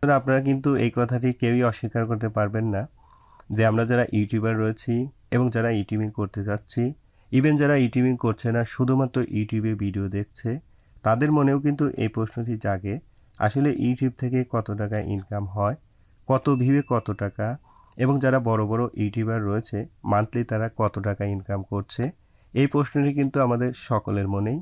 আপনারা কিন্তু এই কথাটি কেউই অস্বীকার করতে পারবেন না যে আমরা যারা ইউটিউবার রয়েছি এবং যারা ইউটিউবিং করতে যাচ্ছি, ইভেন যারা ইউটিউবিং করছে না শুধুমাত্র ইউটিউবে ভিডিও দেখছে, তাদের মনেও কিন্তু এই প্রশ্নটি জাগে, আসলে ইউটিউব থেকে কত টাকা ইনকাম হয়, কত ভিউয়ে কত টাকা, এবং যারা বড় বড় ইউটিউবার রয়েছে মান্থলি তারা কত টাকা ইনকাম করছে। এই প্রশ্নটি কিন্তু আমাদের সকলের মনেই,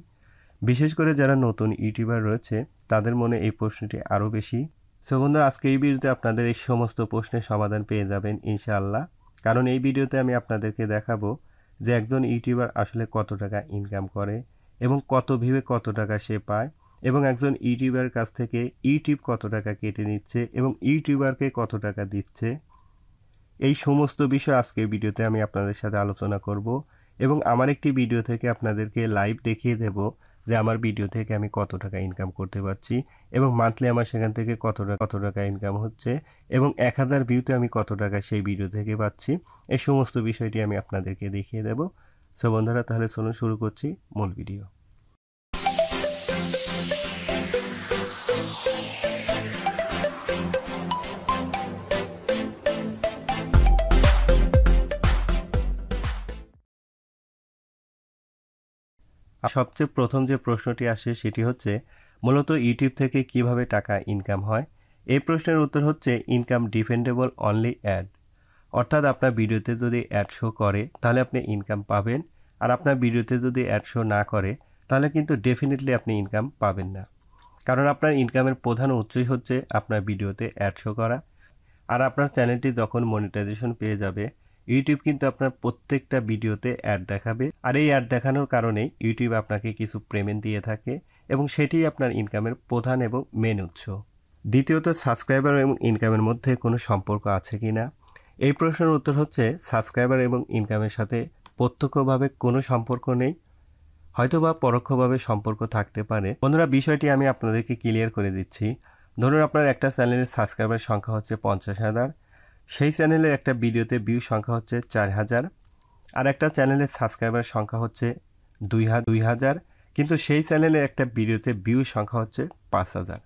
বিশেষ করে যারা নতুন ইউটিউবার রয়েছে তাদের মনে এই প্রশ্নটি আরও বেশি। সো বন্ধুরা, আজকে এই ভিডিওতে আপনাদের এই সমস্ত প্রশ্নের সমাধান পেয়ে যাবেন ইনশাআল্লাহ। কারণ এই ভিডিওতে আমি আপনাদেরকে দেখাবো যে একজন ইউটিউবার আসলে কত টাকা ইনকাম করে এবং কত ভিউয়ে কত টাকা সে পায়, এবং একজন ইউটিউবারের কাছ থেকে ইউটিউব কত টাকা কেটে নিচ্ছে এবং ইউটিউবারকে কত টাকা দিচ্ছে। এই সমস্ত বিষয় আজকের ভিডিওতে আমি আপনাদের সাথে আলোচনা করব, এবং আমার একটি ভিডিও থেকে আপনাদেরকে লাইভ দেখিয়ে দেব যে আমার ভিডিও থেকে আমি কত টাকা ইনকাম করতে পারছি এবং মান্থলি আমার সেখান থেকে কত টাকা ইনকাম হচ্ছে, এবং 1000 ভিউতে আমি কত টাকা সেই ভিডিও থেকে পাচ্ছি। এই সমস্ত বিষয়টি আমি আপনাদেরকে দেখিয়ে দেব। সো বন্ধুরা, তাহলে চলুন শুরু করছি মূল ভিডিও। সবচেয়ে প্রথম যে প্রশ্নটি আসে সেটি হচ্ছে মূলত ইউটিউব থেকে কিভাবে টাকা ইনকাম হয়। এই প্রশ্নের উত্তর হচ্ছে ইনকাম ডিপেন্ডেবল অনলি অ্যাড, অর্থাৎ আপনার ভিডিওতে যদি অ্যাড শো করে তাহলে আপনি ইনকাম পাবেন, আর আপনার ভিডিওতে যদি অ্যাড শো না করে তাহলে কিন্তু ডেফিনেটলি আপনি ইনকাম পাবেন না। কারণ আপনার ইনকামের প্রধান উৎসই হচ্ছে আপনার ভিডিওতে অ্যাড শো করা। আর আপনার চ্যানেলটি যখন মনিটাইজেশন পেয়ে যাবে, ইউটিউব কিন্তু আপনার প্রত্যেকটা ভিডিওতে অ্যাড দেখাবে, আর এই অ্যাড দেখানোর কারণে ইউটিউব আপনাকে কিছু পেমেন্ট দিয়ে থাকে এবং সেটি আপনার ইনকামের প্রধান এবং মেন উৎস। দ্বিতীয়ত, সাবস্ক্রাইবার এবং ইনকামের মধ্যে কোনো সম্পর্ক আছে কি না? এই প্রশ্নের উত্তর হচ্ছে সাবস্ক্রাইবার এবং ইনকামের সাথে প্রত্যক্ষভাবে কোনো সম্পর্ক নেই, হয়তোবা পরোক্ষভাবে সম্পর্ক থাকতে পারে। বন্ধুরা, বিষয়টি আমি আপনাদেরকে ক্লিয়ার করে দিচ্ছি। ধরুন আপনার একটা চ্যানেলের সাবস্ক্রাইবার সংখ্যা হচ্ছে 50,000, সেই চ্যানেলের একটা ভিডিওতে ভিউ সংখ্যা হচ্ছে 4000, আর একটা চ্যানেলের সাবস্ক্রাইবার সংখ্যা হচ্ছে 2000, কিন্তু সেই চ্যানেলের একটা ভিডিওতে ভিউ সংখ্যা হচ্ছে 5000।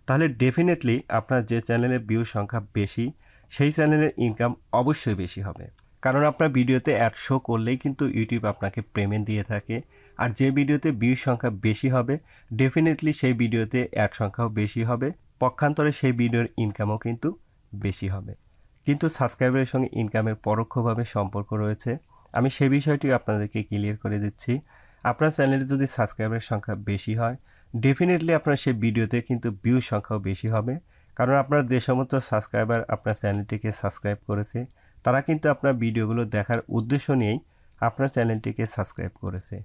তাহলে ডেফিনেটলি আপনার যে চ্যানেলের ভিউ সংখ্যা বেশি সেই চ্যানেলের ইনকাম অবশ্যই বেশি হবে, কারণ আপনার ভিডিওতে অ্যাড শো করলেই কিন্তু ইউটিউব আপনাকে পেমেন্ট দিয়ে থাকে। আর যে ভিডিওতে ভিউ সংখ্যা বেশি হবে ডেফিনেটলি সেই ভিডিওতে অ্যাড সংখ্যাও বেশি হবে, পক্ষান্তরে সেই ভিডিওর ইনকামও কিন্তু বেশি হবে। কিন্তু সাবস্ক্রাইবারের সঙ্গে ইনকামের পরোক্ষভাবে সম্পর্ক রয়েছে, আমি সেই বিষয়টি আপনাদেরকে ক্লিয়ার করে দিচ্ছি। আপনার চ্যানেলে যদি সাবস্ক্রাইবারের সংখ্যা বেশি হয় ডেফিনেটলি আপনার সেই ভিডিওতে কিন্তু ভিউ সংখ্যাও বেশি হবে, কারণ আপনার যে সমস্ত সাবস্ক্রাইবার আপনার চ্যানেলটিকে সাবস্ক্রাইব করেছে তারা কিন্তু আপনার ভিডিওগুলো দেখার উদ্দেশ্য নিয়েই আপনার চ্যানেলটিকে সাবস্ক্রাইব করেছে।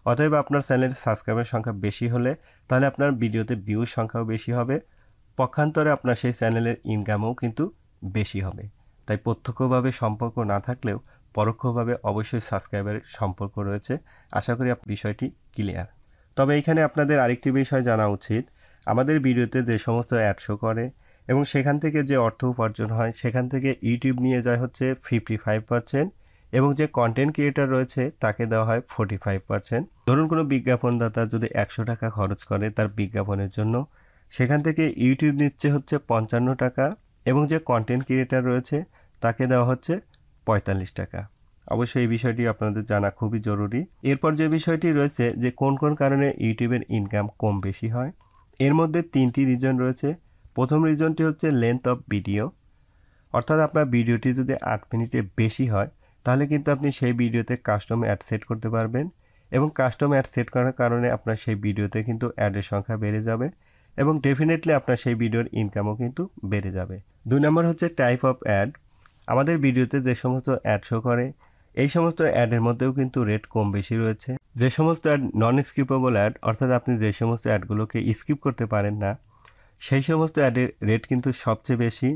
অতএব আপনার চ্যানেলের সাবস্ক্রাইবার সংখ্যা বেশি হলে তাহলে আপনার ভিডিওতে ভিউ সংখ্যাও বেশি হবে, পক্ষান্তরে আপনার সেই চ্যানেলের ইনকামও কিন্তু বেশি হবে। তাই প্রত্যক্ষভাবে সম্পর্ক না থাকলেও পরোক্ষভাবে অবশ্যই সাবস্ক্রাইবারের সম্পর্ক রয়েছে। আশা করি বিষয়টি ক্লিয়ার। তবে এখানে আপনাদের আরেকটি বিষয় জানা উচিত, আমাদের ভিডিওতে যে সমস্ত অ্যাড শো করে এবং সেখান থেকে যে অর্থ উপার্জন হয় সেখান থেকে ইউটিউব নিয়ে যায় হচ্ছে 55%, এবং যে কন্টেন্ট ক্রিয়েটর রয়েছে তাকে দেওয়া হয় 45%। ধরুন কোনো বিজ্ঞাপনদাতা যদি 100 টাকা খরচ করে তার বিজ্ঞাপনের জন্য, সেখান থেকে ইউটিউব নিচ্ছে হচ্ছে 55 টাকা, এবং যে কন্টেন্ট ক্রিয়েটর রয়েছে তাকে দেওয়া হচ্ছে 45 টাকা। অবশ্যই এই বিষয়টি আপনাদের জানা খুবই জরুরি। এরপর যে বিষয়টি রয়েছে যে কোন কোন কারণে ইউটিউবের ইনকাম কম বেশি হয়, এর মধ্যে 3টি রিজন রয়েছে। প্রথম রিজনটি হচ্ছে লেন্থ অফ ভিডিও, অর্থাৎ আপনার ভিডিওটি যদি 8 মিনিটের বেশি হয় তাহলে কিন্তু আপনি সেই ভিডিওতে কাস্টম অ্যাড সেট করতে পারবেন, এবং কাস্টম অ্যাড সেট করার কারণে আপনার সেই ভিডিওতে কিন্তু অ্যাডের সংখ্যা বেড়ে যাবে এবং ডেফিনেটলি আপনার সেই ভিডিওর ইনকামও কিন্তু বেড়ে যাবে। 2 নম্বর হচ্ছে টাইপ অফ অ্যাড। আমাদের ভিডিওতে যে সমস্ত অ্যাড শো করে এই সমস্ত অ্যাডের মধ্যেও কিন্তু রেট কম বেশি রয়েছে। যে সমস্ত অ্যাড নন স্কিপেবল অ্যাড, অর্থাৎ আপনি যে সমস্ত অ্যাডগুলোকে স্কিপ করতে পারেন না সেই সমস্ত অ্যাডের রেট কিন্তু সবচেয়ে বেশি,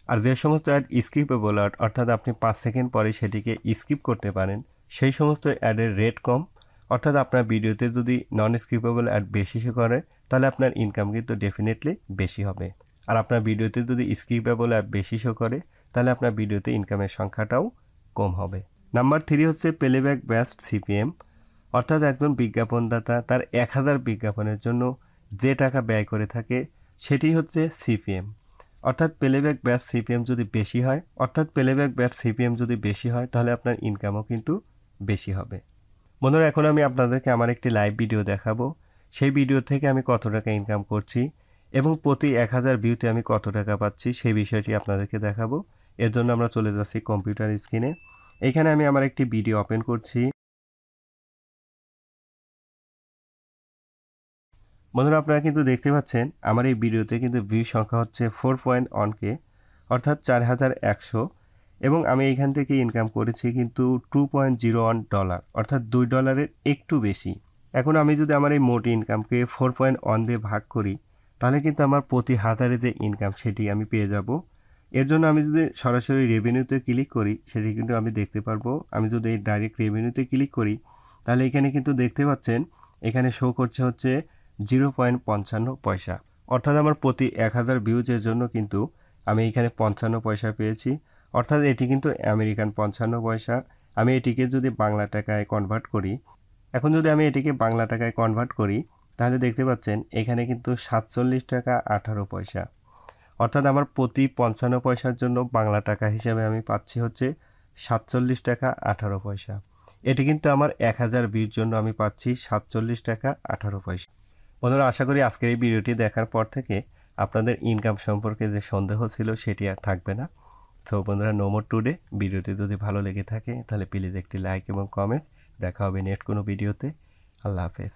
আর যে সমস্ত অ্যাড স্কিপেবল অ্যাড, অর্থাৎ আপনি 5 সেকেন্ড পরে সেটিকে স্কিপ করতে পারেন সেই সমস্ত অ্যাডের রেট কম। অর্থাৎ আপনার ভিডিওতে যদি নন স্কিপেবল অ্যাড বেশি শো করে তাহলে আপনার ইনকাম কিন্তু ডেফিনেটলি বেশি হবে, আর আপনার ভিডিওতে যদি স্কিপেবল অ্যাড বেশি শো করে তাহলে আপনার ভিডিওতে ইনকামের সংখ্যাটাও কম হবে। নাম্বার 3 হচ্ছে প্লেব্যাক বেস্ট সিপিএম, অর্থাৎ একজন বিজ্ঞাপনদাতা তার 1000 বিজ্ঞাপনের জন্য যে টাকা ব্যয় করে থাকে সেটি হচ্ছে সিপিএম, অর্থাৎ প্লেব্যাক ব্যাচ সিপিএম যদি বেশি হয় তাহলে আপনার ইনকামও কিন্তু বেশি হবে। বন্ধুরা, এখন আমি আপনাদেরকে আমার একটি লাইভ ভিডিও দেখাবো। সেই ভিডিও থেকে আমি কত টাকা ইনকাম করছি এবং প্রতি 1000 ভিউতে আমি কত টাকা পাচ্ছি সেই বিষয়টি আপনাদেরকে দেখাবো। এর জন্য আমরা চলে যাচ্ছি কম্পিউটার স্ক্রিনে। এখানে আমি আমার একটি ভিডিও ওপেন করছি। বন্ধুরা, আপনারা কিন্তু দেখতে পাচ্ছেন আমার এই ভিডিওতে কিন্তু ভিউ সংখ্যা হচ্ছে 4.1K, অর্থাৎ 4100, এবং আমি এইখান থেকে ইনকাম করেছি কিন্তু $2.01, অর্থাৎ $2 একটু বেশি। এখন আমি যদি আমার এই মোট ইনকামকে 4.1 দিয়ে ভাগ করি তাহলে কিন্তু আমার প্রতি 1000 যে ইনকাম সেটি আমি পেয়ে যাব। এর জন্য আমি যদি সরাসরি রেভিনিউতে ক্লিক করি সেটি কিন্তু আমি দেখতে পারবো। আমি যদি এই ডাইরেক্ট রেভিনিউতে ক্লিক করি তাহলে এখানে কিন্তু দেখতে পাচ্ছেন এখানে শো করছে হচ্ছে 0.55 পয়সা, অর্থাৎ আমার প্রতি 1000 ভিউজের জন্য কিন্তু আমি এখানে 55 পয়সা পেয়েছি, অর্থাৎ এটি কিন্তু আমেরিকান 55 পয়সা। আমি এটিকে যদি বাংলা টাকায় কনভার্ট করি, এখন যদি আমি এটিকে বাংলা টাকায় কনভার্ট করি তাহলে দেখতে পাচ্ছেন এখানে কিন্তু 47 টাকা 18 পয়সা, অর্থাৎ আমার প্রতি 55 পয়সার জন্য বাংলা টাকা হিসেবে আমি পাচ্ছি হচ্ছে 47 টাকা 18 পয়সা। এটি কিন্তু আমার 1000 ভিউর জন্য আমি পাচ্ছি 47 টাকা 18 পয়সা। বন্ধুরা, আশা করি আজকের এই ভিডিওটি দেখার পর থেকে আপনাদের ইনকাম সম্পর্কে যে সন্দেহ ছিল সেটি আর থাকবে না। তো বন্ধুরা, নো মোর টুডে। ভিডিওটি যদি ভালো লেগে থাকে তাহলে প্লিজ একটি লাইক এবং কমেন্টস। দেখা হবে নেক্সট কোনো ভিডিওতে। আল্লাহ হাফেজ।